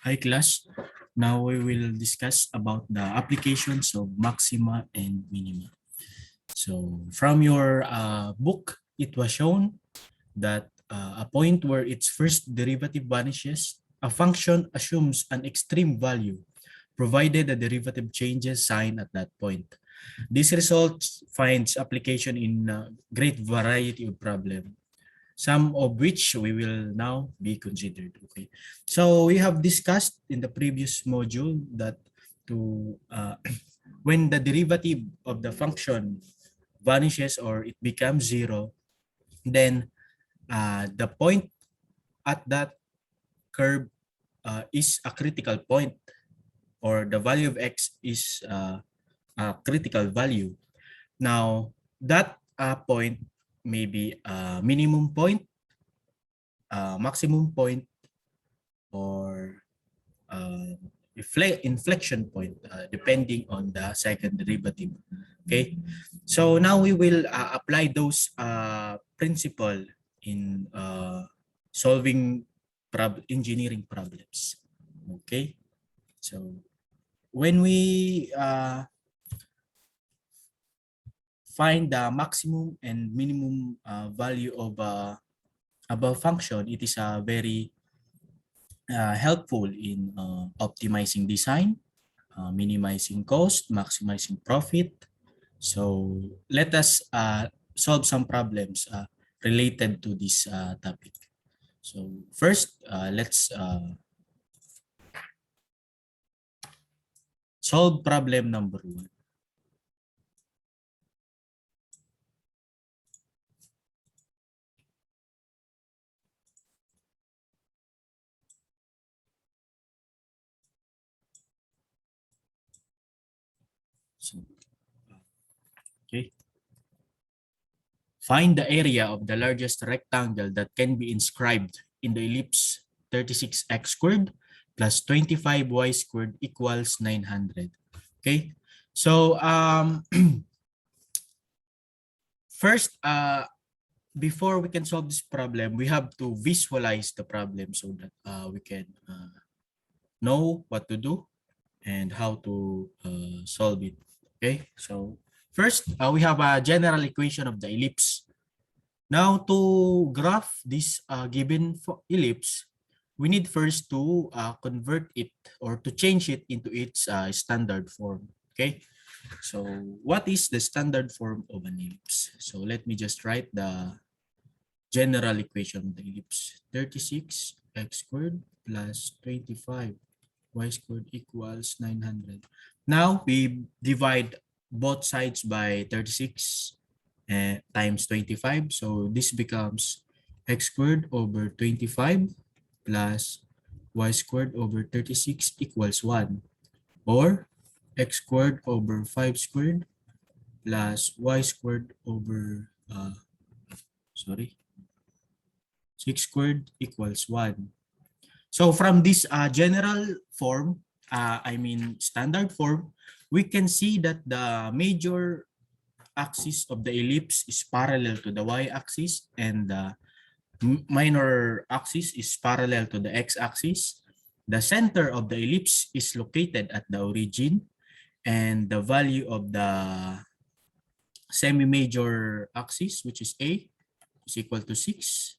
Hi class. Now we will discuss about the applications of maxima and minima. So from your book, it was shown that a point where its first derivative vanishes, a function assumes an extreme value provided the derivative changes sign at that point. This result finds application in a great variety of problems, some of which we will now be considered. Okay, so we have discussed in the previous module that to when the derivative of the function vanishes or it becomes zero, then the point at that curve is a critical point, or the value of x is a critical value. Now that point may be a minimum point, maximum point, or inflection point, depending on the second derivative. Okay, so now we will apply those principle in solving engineering problems. Okay, so when we find the maximum and minimum value of a function, it is a very helpful in optimizing design, minimizing cost, maximizing profit. So let us solve some problems related to this topic. So first, let's solve problem number 1. So, okay. Find the area of the largest rectangle that can be inscribed in the ellipse 36x squared plus 25y squared equals 900. Okay. So first, before we can solve this problem, we have to visualize the problem so that we can know what to do and how to solve it. Okay. So first, we have a general equation of the ellipse. Now, to graph this given ellipse, we need first to convert it or to change it into its standard form. Okay, so what is the standard form of an ellipse? So let me just write the general equation of the ellipse. 36x squared plus 25y squared equals 900. Now, we divide both sides by 36 times 25. So this becomes x squared over 25 plus y squared over 36 equals 1. Or x squared over 5 squared plus y squared over, 6 squared equals 1. So from this general form, standard form, we can see that the major axis of the ellipse is parallel to the y-axis, and the minor axis is parallel to the x-axis. The center of the ellipse is located at the origin, and the value of the semi-major axis, which is A, is equal to 6.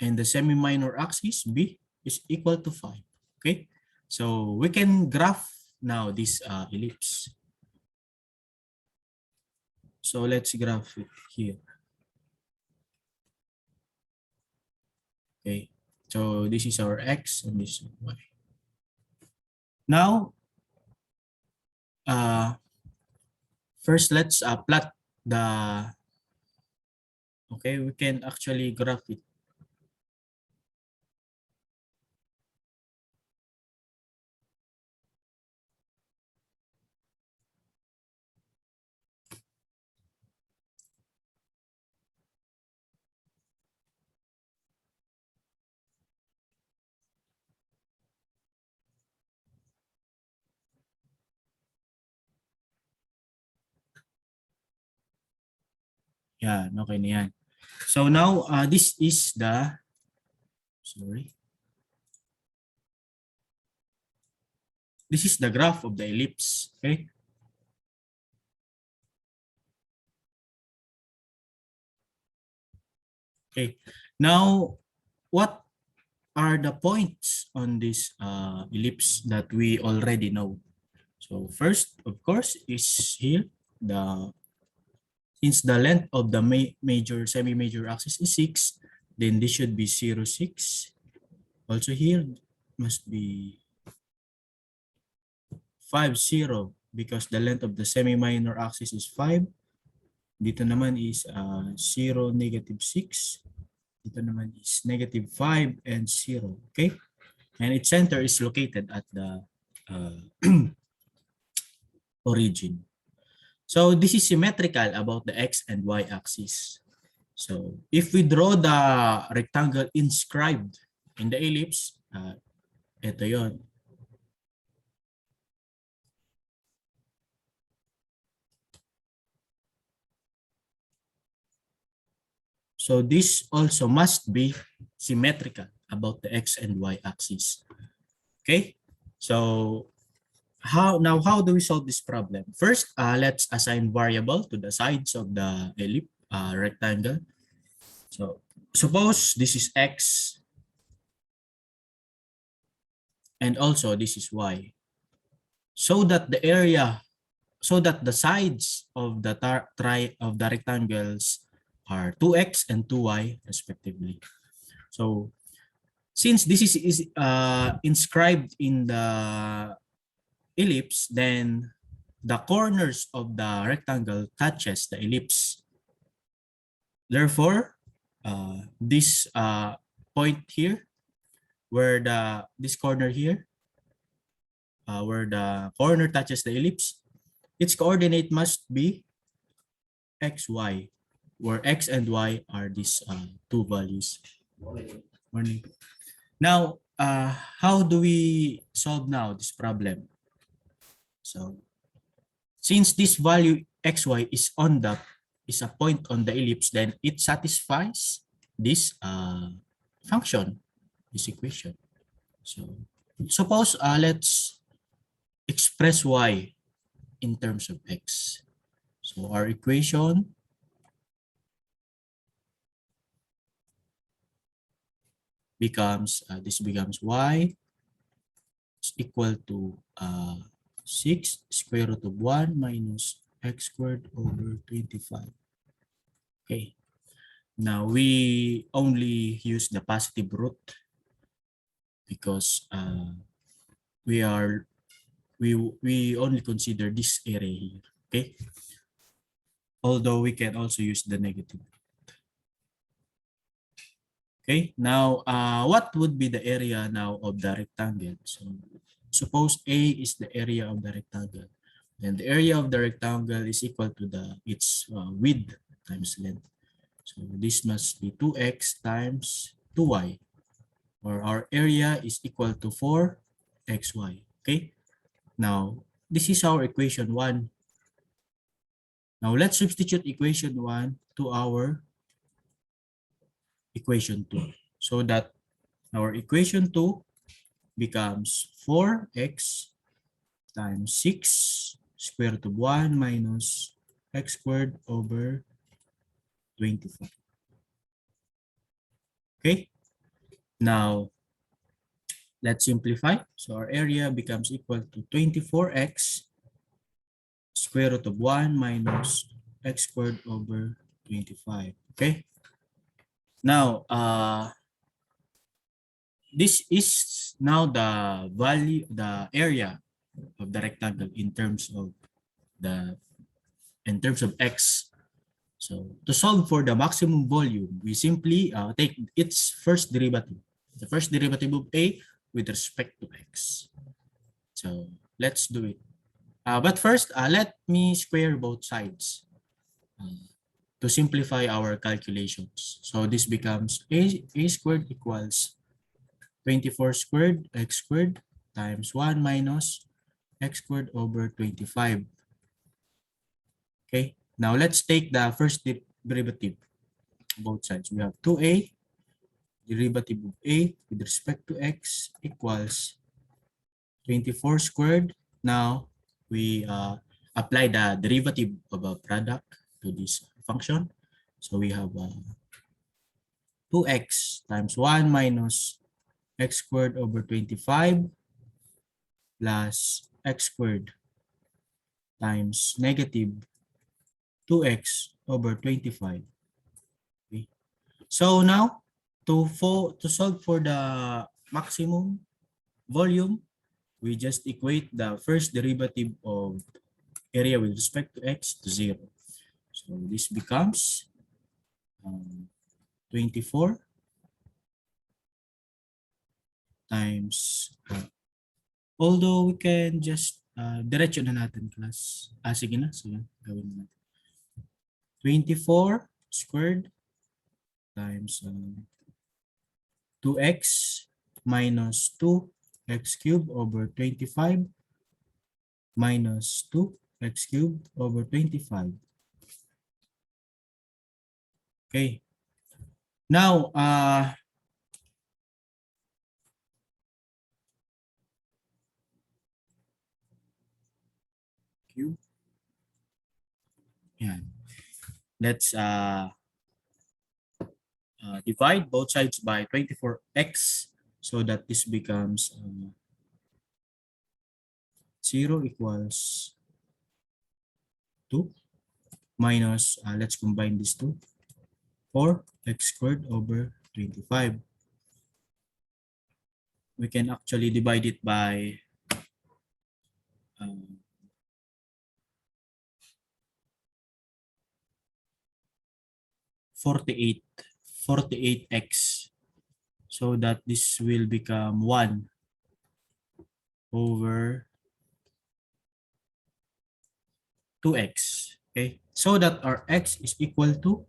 And the semi-minor axis, B, is equal to 5. Okay, so we can graph now this ellipse. So let's graph it here. Okay, so this is our x and this is y. Now, first let's plot the, okay, we can actually graph it. Yan, okay na yan. So now, this is the, sorry. this is the graph of the ellipse. Okay. Okay. Now, what are the points on this ellipse that we already know? So first, of course, is here the since the length of the major semi-major axis is 6, then this should be 0, 6. Also here must be 5, 0 because the length of the semi-minor axis is 5. Dito naman is 0, negative 6. Dito naman is negative 5 and 0. Okay? And its center is located at the origin. So this is symmetrical about the x and y axis. So if we draw the rectangle inscribed in the ellipse, ito yon. So this also must be symmetrical about the x and y axis. Okay, so how do we solve this problem? First, let's assign variable to the sides of the ellipse rectangle. So suppose this is x and also this is y. So that the area, so that the sides of the rectangles are 2x and 2y respectively. So since this is inscribed in the ellipse, then the corners of the rectangle touches the ellipse. Therefore, this point here, where this corner here, where the corner touches the ellipse, its coordinate must be xy, where x and y are these two values. Morning. Now, how do we solve now this problem? So, since this value xy is a point on the ellipse, then it satisfies this function, this equation. So, suppose let's express y in terms of x. So, our equation becomes this becomes y is equal to 6 square root of 1 minus x squared over 25. Okay. Now we only use the positive root because we only consider this area here. Okay. Although we can also use the negative. Okay. Now what would be the area now of the rectangle? So suppose A is the area of the rectangle. Then the area of the rectangle is equal to its width times length. So this must be 2x times 2y, or our area is equal to 4xy. Okay. Now this is our equation 1. Now let's substitute equation 1 to our equation 2 so that our equation 2 becomes 4x times 6 square root of 1 minus x squared over 25. Okay. Now, let's simplify. So our area becomes equal to 24x square root of 1 minus x squared over 25. Okay. Now, this is now the value, the area of the rectangle in terms of x. So to solve for the maximum volume, we simply take its first derivative, the first derivative of A with respect to x. So let's do it. But first, let me square both sides to simplify our calculations. So this becomes A squared equals 24 squared x squared times 1 minus x squared over 25. Okay, now let's take the first derivative, both sides. We have 2a, derivative of a with respect to x equals 24 squared. Now we apply the derivative of a product to this function. So we have 2x times 1 minus x squared over 25 plus x squared times negative 2x over 25. Okay. So now to solve for the maximum volume, we just equate the first derivative of area with respect to x to 0. So this becomes 24 times, although we can just diretso na natin class. Sige na. So yan, gawin natin. 24 squared times 2x minus 2x cubed over 25 minus 2x cubed over 25. Okay. Now, cube. Yan. Let's divide both sides by 24x so that this becomes 0 equals 2 minus, let's combine these two, 4x squared over 25. We can actually divide it by 48x, so that this will become 1 over 2x. Okay, so that our x is equal to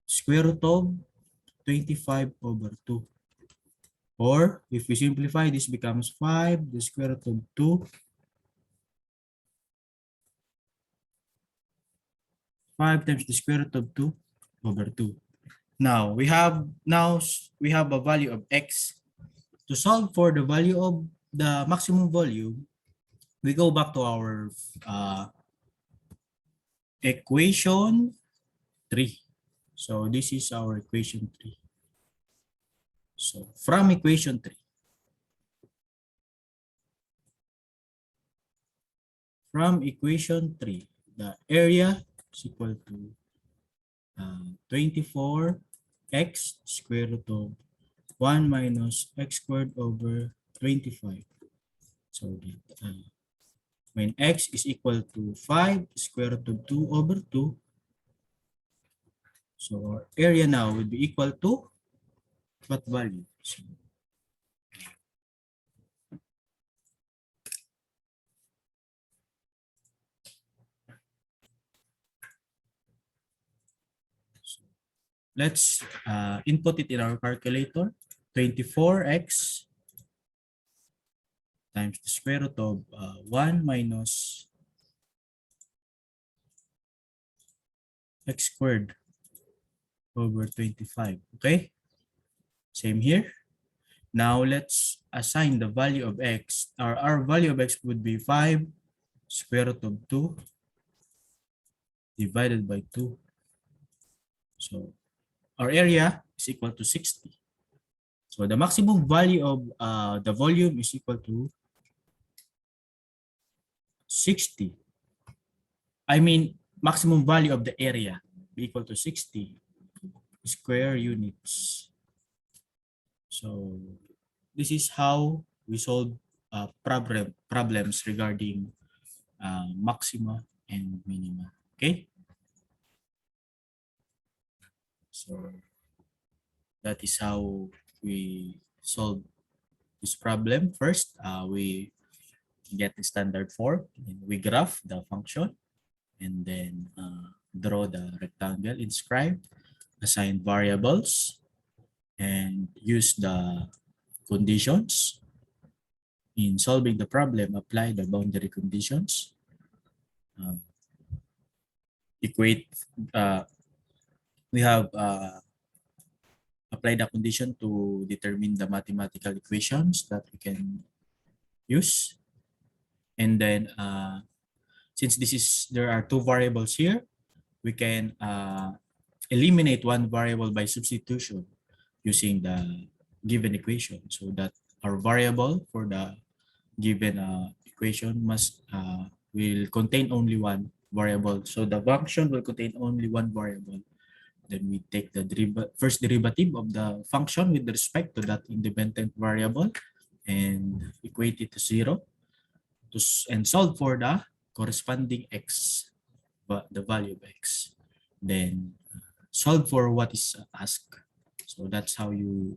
square root of 25 over 2. Or if we simplify, this becomes 5, the square root of 2, 5 times the square root of 2 over 2. Now we have a value of x. To solve for the value of the maximum volume, we go back to our equation 3. So this is our equation 3. So from equation 3, the area is equal to 24x square root of 1 minus x squared over 25. So when x is equal to 5, square root of 2 over 2, so our area now would be equal to what value? Let's input it in our calculator. 24x times the square root of 1 minus x squared over 25. Okay? Same here. Now let's assign the value of x. Our value of x would be 5 square root of 2 divided by 2. So our area is equal to 60. So the maximum value of the volume is equal to 60. I mean, maximum value of the area be equal to 60 square units. So this is how we solve problems regarding maxima and minima. Okay. So that is how we solve this problem. First, we get the standard form, and we graph the function, and then draw the rectangle, inscribe, assign variables, and use the conditions. In solving the problem, apply the boundary conditions. Equate, we have apply the condition to determine the mathematical equations that we can use. And then since there are two variables here, we can eliminate one variable by substitution using the given equation, so that our variable for the given equation will contain only one variable. So the function will contain only one variable. Then we take the first derivative of the function with respect to that independent variable and equate it to 0 and solve for the corresponding x, the value of x. Then solve for what is asked. So that's how you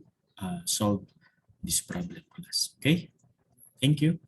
solve this problem, class. Okay, thank you.